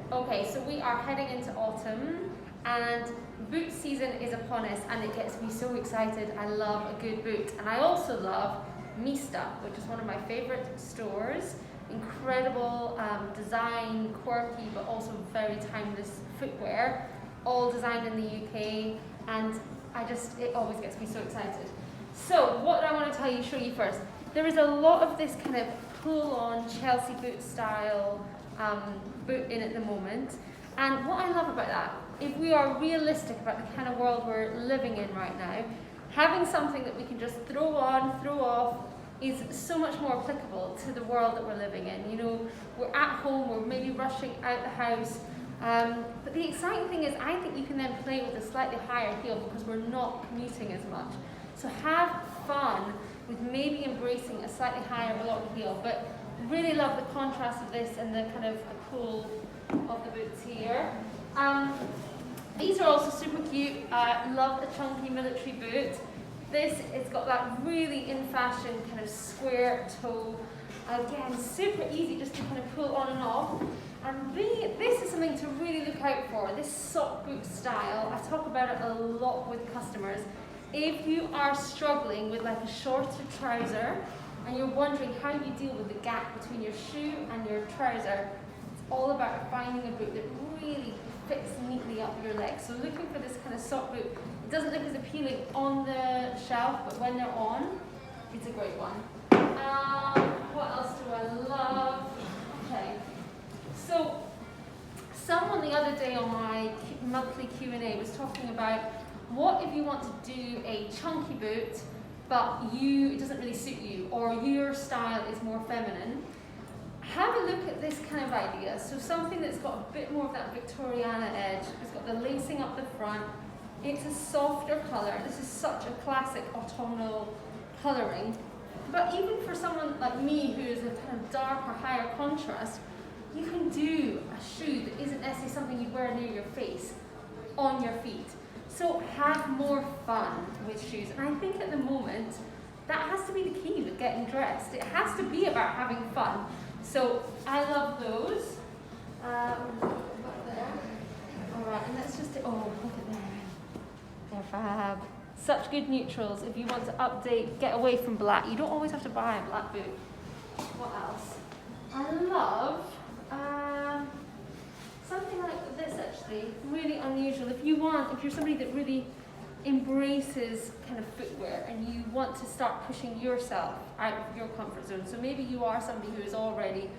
Okay, so we are heading into autumn and boot season is upon us and it gets me so excited. I love a good boot, and I also love Miista, which is one of my favorite stores. Incredible design, quirky but also very timeless footwear, all designed in the UK, and it always gets me so excited. So what I want to show you first, there is a lot of this kind of pull-on Chelsea boot style boot in at the moment, and what I love about that, if we are realistic about the kind of world we're living in right now, having something that we can just throw on, throw off, is so much more applicable to the world that we're living in. You know, we're at home, we're maybe rushing out the house, but the exciting thing is I think you can then play with a slightly higher heel because we're not commuting as much. So have fun with maybe embracing a slightly higher locked heel, but really love the contrast of this and the kind of the pull of the boots here. These are also super cute. Love the chunky military boot. This, it's got that really in fashion kind of square toe. Again, super easy just to kind of pull on and off. And this is something to really look out for, this sock boot style. I talk about it a lot with customers. If you are struggling with like a shorter trouser and you're wondering how you deal with the gap between your shoe and your trouser, it's all about finding a boot that really fits neatly up your leg. So looking for this kind of sock boot. It doesn't look as appealing on the shelf, but when they're on, it's a great one. What else do I love? Okay, so someone the other day on my monthly Q&A was talking about what if you want to do a chunky boot, but it doesn't really suit you, or your style is more feminine. Have a look at this kind of idea. So something that's got a bit more of that Victoriana edge. It's got the lacing up the front. It's a softer colour. This is such a classic autumnal colouring. But even for someone like me who is a kind of darker, higher contrast, you can do a shoe that isn't necessarily something you wear near your face, on your feet. So have more fun with shoes. And I think at the moment, that has to be the key with getting dressed. It has to be about having fun. So I love those. There. All right, and let's just, oh, look at them. They're fab. Such good neutrals. If you want to update, get away from black. You don't always have to buy a black boot. What else? I love something like this actually, really unusual. If you're somebody that really embraces kind of footwear and you want to start pushing yourself out of your comfort zone, so maybe you are somebody who is already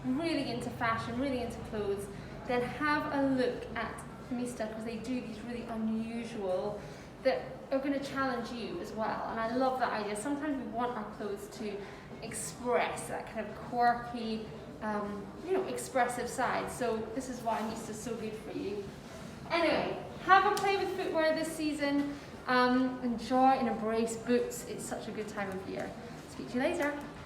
really into fashion, really into clothes, then have a look at Miista, because they do these really unusual that are going to challenge you as well. And I love that idea. Sometimes we want our clothes to express that kind of quirky, expressive side. So this is why Miista is so good for you. Anyway, have a play with footwear this season. Enjoy and embrace boots. It's such a good time of year. Speak to you later.